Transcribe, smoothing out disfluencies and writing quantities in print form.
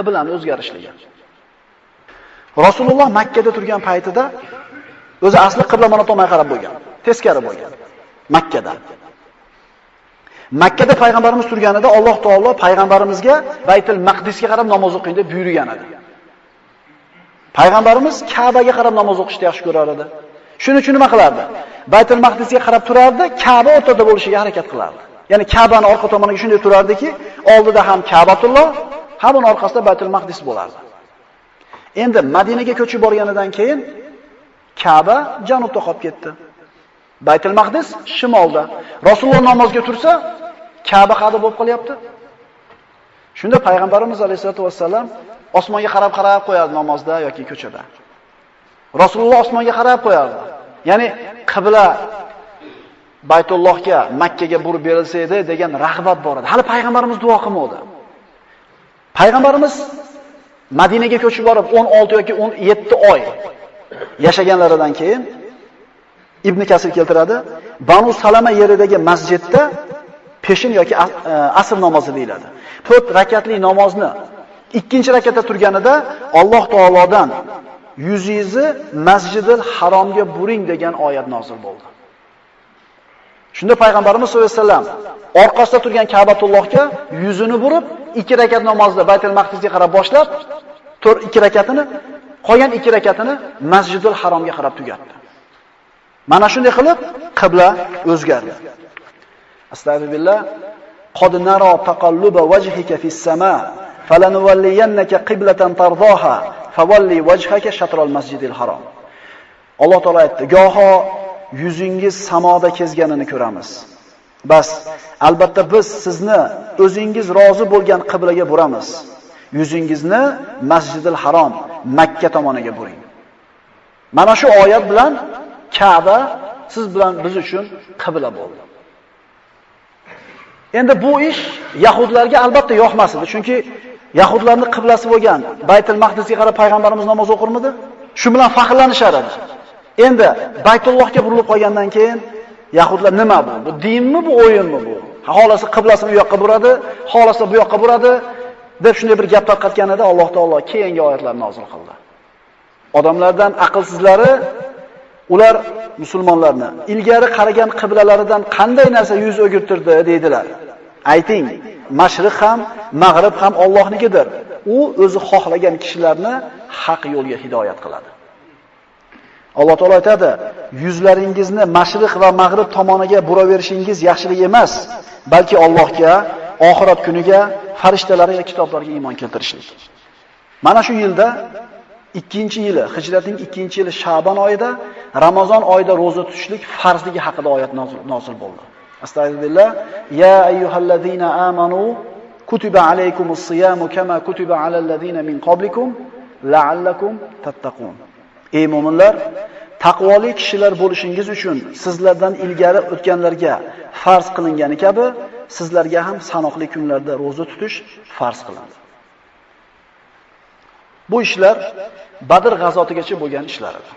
qiblani o'zgarishligi. Rasululloh Makka da turgan paytida o'zi asli qibla mana tomonga qarab bo'lgan, teskari bo'lgan. Makkada payg'ambarimiz turganida Alloh taolo payg'ambarimizga Baytul Maqdisga qarab namoz o'qing deb buyurgan edi. Payg'ambarimiz Ka'baga qarab namoz o'qishni yaxshi ko'rar edi. Shuning uchun nima qilardi? Baytul Maqdisga qarab turardi, Ka'ba o'rtada bo'lishiga harakat qilardi. Ya'ni Ka'bani orqa tomoniga shunday turardiki, oldida ham Ka'batulloh, ham uning orqasida Baytul Maqdis bo'lardi. Endi Madinaga ko'chib borganidan keyin Ka'ba janubda qolib ketdi. Baytul Maqdis shimolda. Rasululloh namozga tursa, Ka'ba qayerda bo'lib qolyapti? Shunda payg'ambarimiz alayhisolatu vassalam osmonga qarab qo'yardi namozda yoki ko'chada. Rasululloh osmonga qarab qo'yardi. Ya'ni qibla Baytullohga, Makkaga burib berilsa edi degan rag'bat bor edi. Hali payg'ambarimiz duo qilmadi. Payg'ambarimiz Madinaga ko'chib borib 16 yoki 17 oy yashaganlaridan keyin Ibn Kasir keltiradi, Banu Salama yeridagi masjidda peshin yoki asr namozi deyiladi. 4 rakatli namozni ikkinchi rakatda turganida Alloh taolodan yuzingizni Masjidil Haromga buring degan oyat nozil bo'ldi. Shunda payg'ambarimiz sollallohu alayhi vasallam orqasida turgan Ka'batullohga yuzini burib, 2 rakat namozda Baytul Maqdisga qarab boshlab, 2 rakatini, qolgan 2 rakatini Masjidil Haromga qarab tugatdi. Mana shunday qilib qibla o'zgardi. Astagfirullah. Qad nara taqalluba wajhika fis sama, falanuwalliyannaka qiblatan tardaha, fawalli wajhaka shatral masjidil harom. Alloh taolo aytdi, goho yuzingiz samoda kezganini ko'ramiz. Bas, albatta biz sizni o'zingiz rozi bo'lgan qiblaga buramiz. Yuzingizni Masjidil Harom, Makka tomoniga buring. Mana shu oyat bilan Ka'ba siz bilan biz uchun qibla bo'ldi. Endi bu ish yahudlarga albatta yoqmas edi, chunki yahudlarning qiblasi bo'lgan Baytul Maqdisga qarab payg'ambarimiz namoz o'qirmidi? Shu bilan faxrlanishar edi. Endi Baytullohga burilib qolgandan keyin yahudlar nima bu? Bu dinmi, bu o'yinmi bu? Xolasi qiblasini u yoqqa buradi, xolasi bu yoqqa buradi deb shunday bir gap tarqatganida Alloh taolo keyingi oyatlarni nozil qildi. Odamlardan aqlsizlari ular musulmonlarni ilgari qaragan qiblalaridan qanday narsa yuz o'girtirdi deydilar. Ayting, mashriq ham, mag'rib ham Allohnikidir. U o'zi xohlagan kishilarni haq yo'lga hidoyat qiladi. Alloh taolo aytadi, yuzlaringizni mashriq va mag'rib tomoniga buraverishingiz yaxshilik emas, balki Allohga, oxirat kuniga, farishtalarga, kitoblarga iymon keltirishlik. Mana shu yilda 2-yili, hijratning 2-yili Sha'ban oyida, Ramazon oyida roza tutishlik farzligi haqida oyat nozil bo'ldi. Astagfirullah. Ya ayyuhallazina amanu kutiba alaykumus siyamu kama kutiba alal ladina min qablikum la'allakum tattaqun. Ey mu'minlar, taqvoli kishilar bo'lishingiz uchun sizlardan ilgari o'tganlarga farz qilingani kabi sizlarga ham sanoqli kunlarda roza tutish farz qilindi. Bu ishlar Badr g'azotigacha bo'lgan ishlar edi.